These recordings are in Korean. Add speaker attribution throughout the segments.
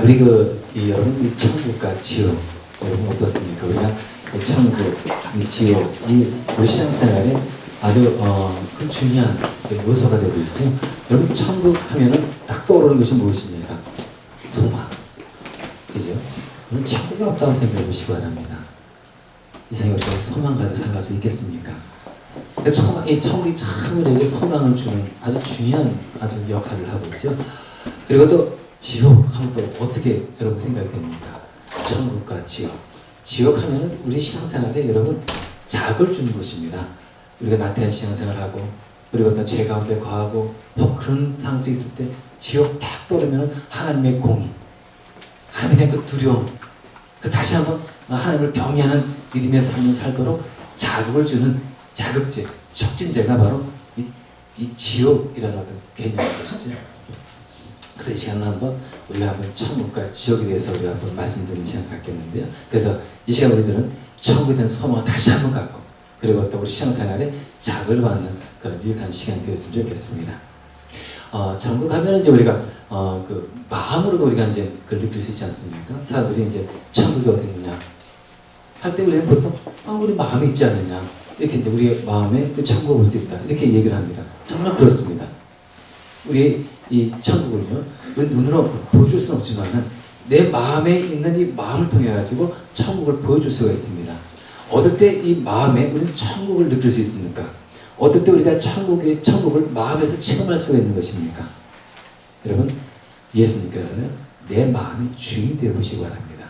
Speaker 1: 우리 여러분, 이 천국과 지옥, 여러분 어떻습니까? 우리가 이 천국, 이 지옥, 우리 신앙생활에 아주, 큰 중요한 요소가 되고 있죠. 여러분, 천국 하면은 딱 떠오르는 것이 무엇입니까? 소망. 그죠? 여러분, 천국이 없다고 생각해 보시기 바랍니다. 이 세상에 우리가 소망 가지고 살아갈 수 있겠습니까? 그래서 이 천국이 참 우리에게 소망을 주는 아주 중요한 아주 역할을 하고 있죠. 그리고 또 지옥 하면 또 어떻게 여러분 생각이 됩니까? 천국과 지옥. 지옥 하면은 우리 신앙생활에 여러분 자극을 주는 곳입니다. 우리가 나태한 신앙생활하고 그리고 또 죄 가운데 거하고 뭐 그런 상황이 있을 때 지옥 딱 떠오르면은 하나님의 공의, 하나님의 그 두려움, 그 다시 한번 하나님을 경외하는 믿음의 삶을 살도록 자극을 주는 자극제, 촉진제가 바로 이 지옥이라는 어떤 개념인 것이죠. 그래서 이 시간은 우리가 한번 천국과 지옥에 대해서 우리가 한번 말씀드리는 시간 갖겠는데요. 그래서 이 시간 우리들은 천국에 대한 소망을 다시 한번 갖고 그리고 또 우리 신앙생활에 자극을 받는 그런 유익한 시간이 되었으면 좋겠습니다. 천국 하면 이제 우리가 그 마음으로도 우리가 이제 그걸 느낄 수 있지 않습니까? 사람들이 이제 천국이 어디 있느냐 할 때 우리는 보통 우리 마음에 있지 않느냐 이렇게 이제 우리의 마음에 그 천국을 볼 수 있다 이렇게 얘기를 합니다. 정말 그렇습니다. 우리 이 천국을요 우리 눈으로 보여줄 수는 없지만은 내 마음에 있는 이 마음을 통해 가지고 천국을 보여줄 수가 있습니다. 어떨 때 이 마음에 우리는 천국을 느낄 수 있습니까? 어떨 때 우리가 천국을 마음에서 체험할 수가 있는 것입니까? 여러분, 예수님께서는 내 마음의 주인이 되어 보시기 바랍니다.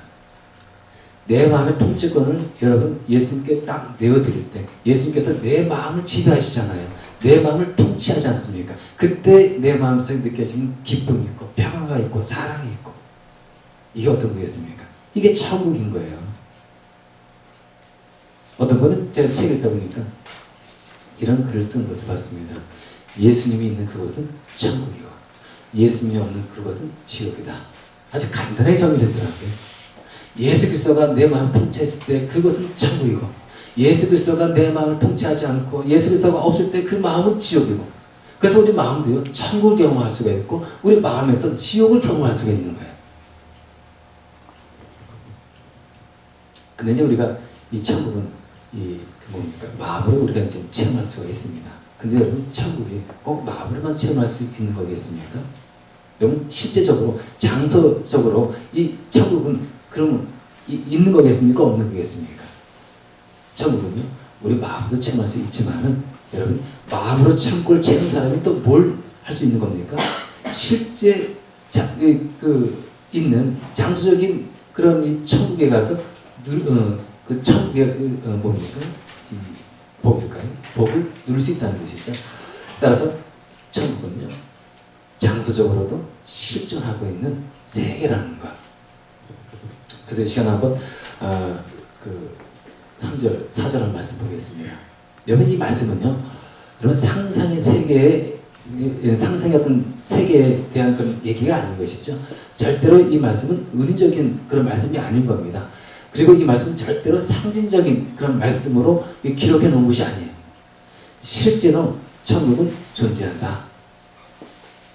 Speaker 1: 내 마음의 통치권을 여러분 예수님께 딱 내어드릴 때 예수님께서 내 마음을 지배하시잖아요. 내 마음을 통치하지 않습니까? 그때 내 마음속에 느껴지는 기쁨이 있고 평화가 있고 사랑이 있고 이게 어떤 거겠습니까? 이게 천국인 거예요. 어떤 분은 제가 책 읽다 보니까 이런 글을 쓴 것을 봤습니다. 예수님이 있는 그곳은 천국이고 예수님이 없는 그곳은 지옥이다. 아주 간단하게 정의를 했더라고요. 예수 그리스도가 내 마음을 통치했을 때 그것은 천국이고 예수 그리스도가 내 마음을 통치하지 않고 예수 그리스도가 없을 때 그 마음은 지옥이고 그래서 우리 마음도요 천국을 경험할 수가 있고 우리 마음에서 지옥을 경험할 수가 있는 거예요. 근데 이제 우리가 이 천국은 마음으로 우리가 이제 체험할 수가 있습니다. 근데 여러분 천국이 꼭 마음으로만 체험할 수 있는 거겠습니까? 여러분 실제적으로 장소적으로 이 천국은 그러면 있는 거겠습니까? 없는 거겠습니까? 천국은요 우리 마음으로 체험할 수 있지만은 여러분 마음으로 천국을 체험한 사람이 또 뭘 할 수 있는 겁니까? 실제 있는 장소적인 그런 이 천국에 가서 그 천국의 뭡니까? 복일까요? 복을 누릴 수 있다는 것이죠. 따라서 천국은요 장소적으로도 실존하고 있는 세계라는 것. 그래서 이 시간 한번 그 3절, 4절을 말씀 보겠습니다. 여러분 이 말씀은요 여러분 상상의 세계에 상상의 어떤 세계에 대한 그런 얘기가 아닌 것이죠. 절대로 이 말씀은 은유적인 그런 말씀이 아닌 겁니다. 그리고 이 말씀은 절대로 상징적인 그런 말씀으로 기록해 놓은 것이 아니에요. 실제로 천국은 존재한다.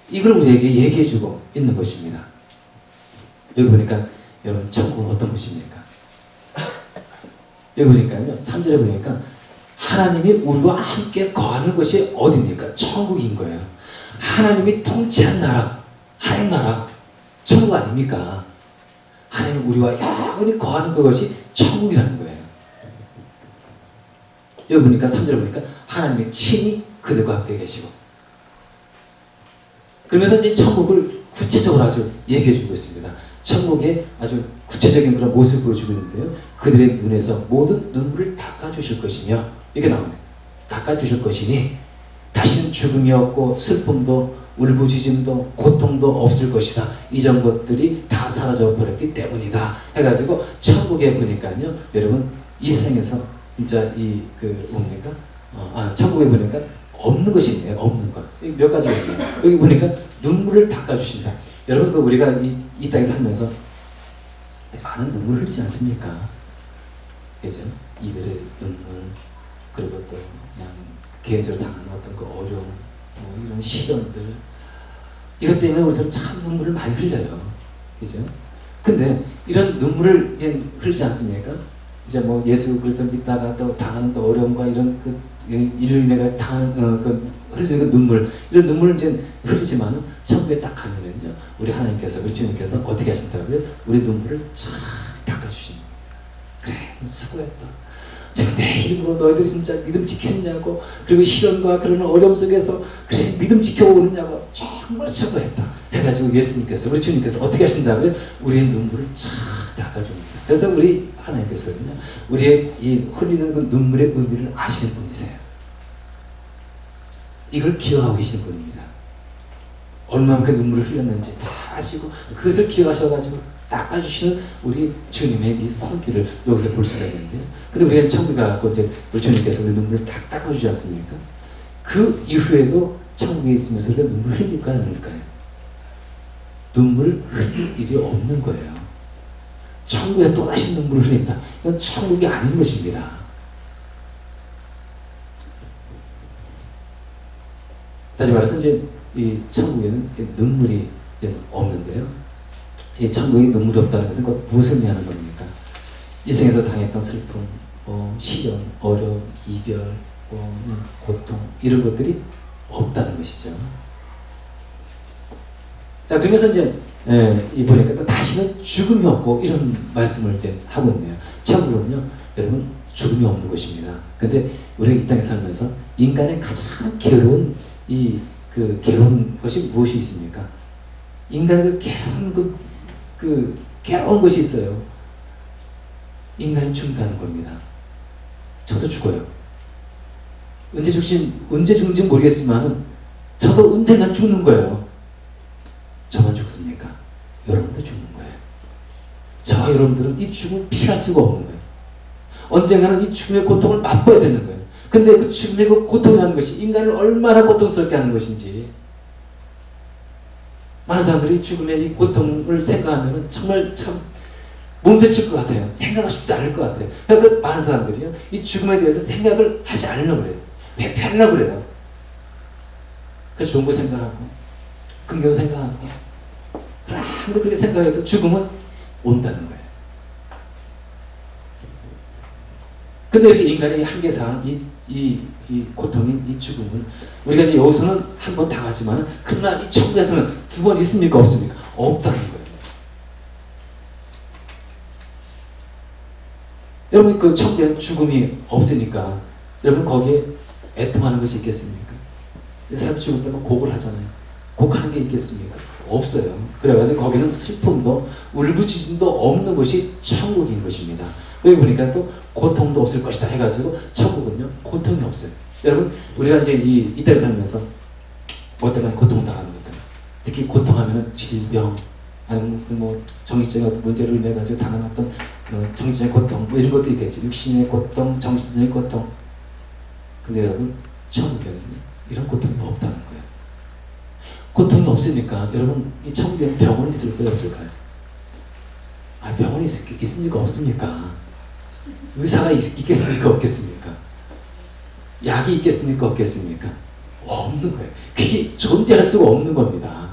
Speaker 1: 이걸 우리에게 얘기해 주고 있는 것입니다. 여기 보니까 여러분 천국은 어떤 곳입니까? 여기 보니까요 3절에 보니까 하나님이 우리와 함께 거하는 것이 어디입니까? 천국인 거예요. 하나님이 통치한 나라, 하나님 나라, 천국 아닙니까? 하나님 우리와 영원히 거하는 그것이 천국이라는 거예요. 여기 보니까 3절에 보니까 하나님의 친히 그들과 함께 계시고 그러면서 이제 천국을 구체적으로 아주 얘기해 주고 있습니다. 천국의 아주 구체적인 그런 모습을 보여주고 있는데요. 그들의 눈에서 모든 눈물을 닦아주실 것이며 이렇게 나오네요. 닦아주실 것이니 다시는 죽음이 없고 슬픔도 울부짖음도 고통도 없을 것이다. 이전 것들이 다 사라져 버렸기 때문이다. 해가지고 천국에 보니까요. 여러분 이 세상에서 진짜 뭡니까? 천국에 보니까 없는 것이 있네요. 없는 것. 몇 가지가 있네요. 여기 보니까 눈물을 닦아주신다. 여러분 우리가 이 땅에 살면서 많은 눈물을 흘리지 않습니까? 그죠? 이별의 눈물 그리고 또 그냥 개인적으로 당하는 어떤 그 어려움 이런 시련들 이것 때문에 우리들은 참 눈물을 많이 흘려요. 그죠? 근데 이런 눈물을 흘리지 않습니까? 진짜 뭐 예수 그리스도 믿다가 또 당하는 또 어려움과 이런 이로 인해 당하는 흘리는 그 눈물, 이런 눈물을 이제 흘리지만은 천국에 딱 가면은요, 우리 하나님께서, 우리 주님께서 어떻게 하신다고요? 우리 눈물을 쫙 닦아주시는 거예요. 그래, 수고했다. 제가 내 이름으로 너희들이 진짜 믿음 지키느냐고, 그리고 시련과 그런 어려움 속에서 그래 믿음 지켜오느냐고 정말 수고했다 해가지고 예수님께서, 우리 주님께서 어떻게 하신다고요? 우리의 눈물을 쫙 닦아줍니다. 그래서 우리 하나님께서는요, 우리의 이 흘리는 그 눈물의 의미를 아시는 분이세요. 이걸 기억하고 계시는 분입니다. 얼마만큼 눈물을 흘렸는지 다 아시고 그것을 기억하셔가지고 닦아주시는 우리 주님의 이 손길을 여기서 볼 수가 있는데요. 근데 우리가 천국에 가고 이제 우리 주님께서 우리 눈물을 다 닦아주지 않습니까? 그 이후에도 천국에 있으면서 우리가 눈물 흘릴까요, 안 흘릴까요? 눈물 흘릴 일이 없는 거예요. 천국에서 또다시 눈물을 흘린다. 이건 천국이 아닌 것입니다. 다시 말해서 이제 이 천국에는 눈물이 이제 없는데요. 이 천국에 눈물이 없다는 것은 곧 무엇을 의미하는 겁니까? 이 생에서 당했던 슬픔, 시련, 어려움, 이별, 고통, 이런 것들이 없다는 것이죠. 자, 그러면서 이제 보니까 또 다시는 죽음이 없고 이런 말씀을 이제 하고 있네요. 천국은요, 여러분 죽음이 없는 곳입니다. 근데 우리가 이 땅에 살면서 인간의 가장 괴로운 괴로운 것이 무엇이 있습니까? 인간의 괴로운 것이 있어요. 인간이 죽는다는 겁니다. 저도 죽어요. 언제 죽는지 모르겠지만 저도 언젠간 죽는 거예요. 저만 죽습니까? 여러분도 죽는 거예요. 저와 여러분들은 이 죽음을 피할 수가 없는 거예요. 언젠가는 이 죽음의 고통을 맛봐야 되는 거예요. 근데 그 죽음의 그 고통이라는 것이 인간을 얼마나 고통스럽게 하는 것인지, 많은 사람들이 죽음의 이 고통을 생각하면 정말 참 몸서칠 것 같아요. 생각하고 싶지 않을 것 같아요. 그러니까 많은 사람들이요, 이 죽음에 대해서 생각을 하지 않으려고 그래요. 회피하려고 그래요. 그래서 좋은 거 생각하고 긍정 생각하고, 아무리 그렇게 생각해도 죽음은 온다는 거예요. 근데 이렇게 인간의 한계상 이 고통인 이 죽음을 우리가 이제 여기서는 한 번 당하지만, 그러나 이 천국에서는 두 번 있습니까, 없습니까? 없다는 거예요. 여러분, 그 천국에 죽음이 없으니까 여러분 거기에 애통하는 것이 있겠습니까? 사람이 죽을 때만 곡을 하잖아요. 곡하는 게 있겠습니까? 없어요. 그래가지고 거기는 슬픔도 울부짖음도 없는 것이 천국인 것입니다. 여기 보니까 또 고통도 없을 것이다 해가지고 천국은요, 고통이 없어요. 여러분, 우리가 이제 이 땅에 살면서 뭐 때문에 고통당합니까? 특히 고통하면은 질병, 아니면 무슨 뭐 정신적인 어떤 문제로 인해 가지고 당한 어떤 정신적인 고통, 뭐 이런 것도 있겠죠. 육신의 고통, 정신적인 고통. 근데 여러분, 천국에는 이런 고통이 없다는 거예요. 고통이 없으니까 여러분, 이 천국에 병원이 있을까요, 없을까요? 아, 병원이 있습니까, 없습니까? 의사가 있겠습니까, 없겠습니까? 약이 있겠습니까, 없겠습니까? 없는 거예요. 그게 존재할 수가 없는 겁니다.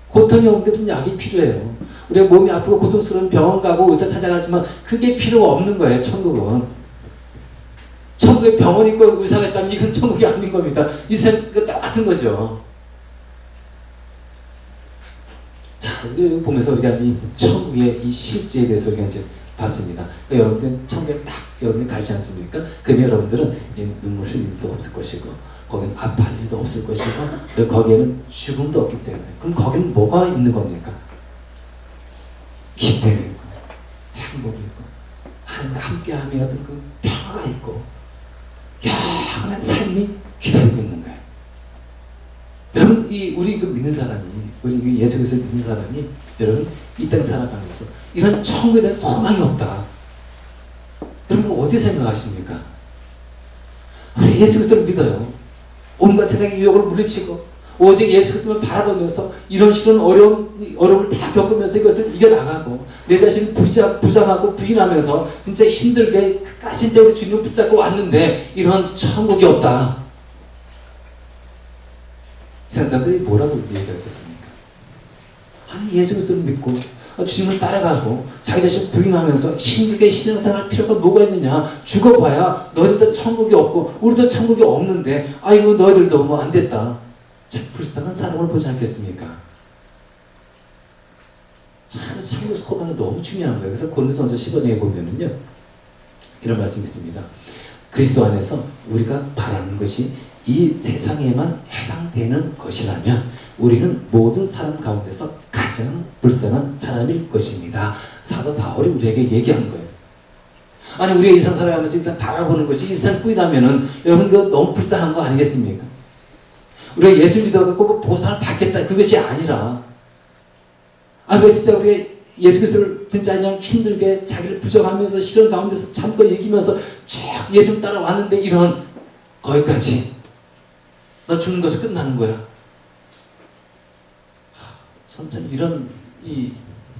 Speaker 1: 고통이 없는데 무슨 약이 필요해요. 우리가 몸이 아프고 고통스러운 병원 가고 의사 찾아가지만 그게 필요가 없는 거예요, 천국은. 천국에 병원이 있고 의사가 있다면 이건 천국이 아닌 겁니다. 이 세상 똑같은 거죠. 자, 우리 보면서 우리가 이 천국의 이 실제에 대해서 우리가 이제 봤습니다. 그러니까 여러분들은 천국에 딱 여러분들이 가지 않습니까? 그러면 여러분들은 눈물 흘릴 일도 없을 것이고, 거기는 아파할 일도 없을 것이고, 그리고 거기에는 죽음도 없기 때문에. 그럼 거기는 뭐가 있는 겁니까? 기쁨이 있고, 행복이 있고, 하나님과 함께함이 어떤 그 평화가 있고, 영원한 삶이 기다리고 있는 거예요. 여러분, 우리 믿는 사람이, 우리 예수 그리스도 믿는 사람이, 여러분, 이 땅 살아가면서 이런 천국에 대한 소망이 없다. 여러분, 어디 생각하십니까? 우리 예수 그리스도를 믿어요. 온갖 세상의 유혹을 물리치고, 오직 예수 그리스도를 바라보면서 이런 식으로 어려움을 다 겪으면서 이것을 이겨나가고, 내 자신을 부정하고 부인하면서 진짜 힘들게 끝까지 진짜 우리 주님을 붙잡고 왔는데, 이런 천국이 없다. 세상들이 뭐라고 얘기하겠습니까? 아니 예수 그리스도를 믿고 주님을 따라가고 자기 자신 부인하면서 힘들게 신앙생활 할 필요가 뭐가 있느냐. 죽어봐야 너희들도 천국이 없고 우리도 천국이 없는데 아이고 너희들도 뭐 안 됐다. 참 불쌍한 사람을 보지 않겠습니까? 참 천국 소망이 너무 중요한 거예요. 그래서 고린도전서 15장에 보면은요 이런 말씀이 있습니다. 그리스도 안에서 우리가 바라는 것이 이 세상에만 해당되는 것이라면 우리는 모든 사람 가운데서 가장 불쌍한 사람일 것입니다. 사도 바울이 우리에게 얘기한 거예요. 아니 우리가 이 세상 살아가면서 이 세상 바라보는 것이 이 세상 뿌리라면은 여러분 그거 너무 불쌍한 거 아니겠습니까? 우리가 예수 믿어갖고 뭐 보상을 받겠다 그것이 아니라 왜 진짜 우리가 예수 그리스도를 진짜 그냥 힘들게 자기를 부정하면서 시련 가운데서 참고 이기면서 쭉 예수를 따라왔는데 이런 거기까지 너 죽는 것이 끝나는 거야. 참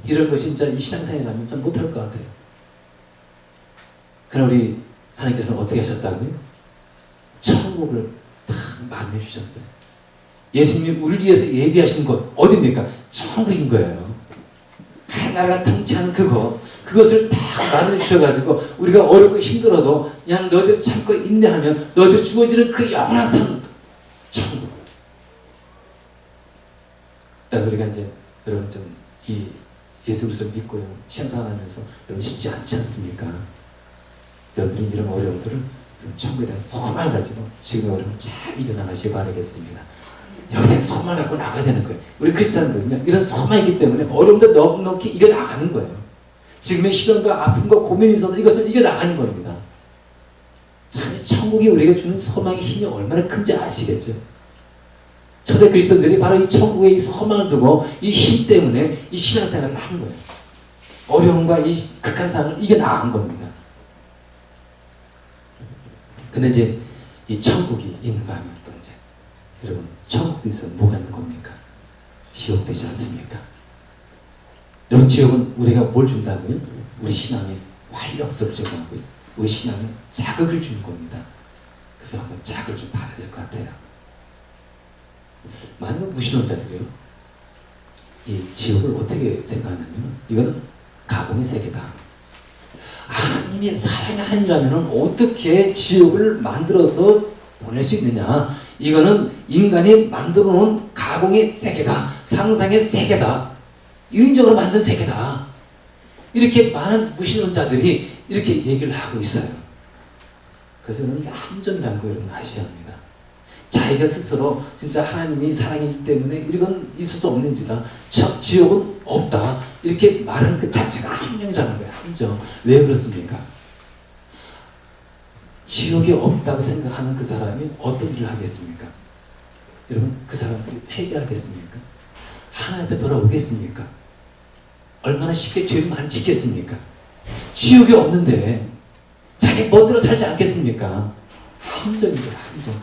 Speaker 1: 이런 것이 진짜 이 신앙생활이라면 참 못할 것 같아요. 그럼 우리 하나님께서는 어떻게 하셨다고요? 천국을 다 마련해 주셨어요. 예수님이 우리를 위해서 예비하신 곳 어디입니까? 천국인 거예요. 하나가 통치하는 그것을 다 마련해 주셔가지고 우리가 어렵고 힘들어도 그냥 너희들 참고 인내하면 너희들 주어지는 그 영원한 상 천국. 그래서 우리가 이제 여러분 좀 이 예수 그리스도를 믿고요 신앙생활하면서 여러분 쉽지 않지 않습니까? 여러분이 이런 어려움들을 천국에 대한 소망을 가지고 지금의 어려움을 잘 이겨나가시기 바라겠습니다. 여기에 소망을 갖고 나가야 되는 거예요. 우리 크리스찬들은요 이런 소망이 있기 때문에 어려움도 넉넉히 이겨나가는 거예요. 지금의 시련과 아픔과 고민이 있어서 이것을 이겨나가는 겁니다. 참 천국이 우리에게 주는 소망의 힘이 얼마나 큰지 아시겠죠? 초대 그리스도인들이 바로 이 천국에 이 소망을 두고 이 힘 때문에 이 신앙생활을 한 거예요. 어려움과 이 극한 상황을 이겨나간 겁니다. 근데 이제 이 천국이 있는가 하면 또 이제 여러분 천국도 있어 뭐가 있는 겁니까? 지옥 되지 않습니까? 여러분 지옥은 우리가 뭘 준다고요? 우리 신앙에 활력소를 제공하고요. 우리 신앙에 자극을 주는 겁니다. 그래서 한번 자극을 좀 받아야 될 것 같아요. 많은 무신론자들이요. 이 지옥을 어떻게 생각하냐면 이거는 가공의 세계다. 하나님이 사랑의 하나님이라면 어떻게 지옥을 만들어서 보낼 수 있느냐. 이거는 인간이 만들어 놓은 가공의 세계다. 상상의 세계다. 인적으로 만든 세계다. 이렇게 많은 무신론자들이 이렇게 얘기를 하고 있어요. 그래서 여러분 이게 함정이라는 거 여러분 아셔야 합니다. 자기가 스스로 진짜 하나님이 사랑이기 때문에 이건 있을 수 없는 일이다. 지옥은 없다. 이렇게 말하는 그 자체가 함정이라는 거예요. 함정. 왜 그렇습니까? 지옥이 없다고 생각하는 그 사람이 어떤 일을 하겠습니까? 여러분 그 사람들이 회개하겠습니까? 하나님 앞에 돌아오겠습니까? 얼마나 쉽게 죄를 많이 짓겠습니까? 지옥이 없는데 자기 멋대로 살지 않겠습니까? 함정이죠, 함정.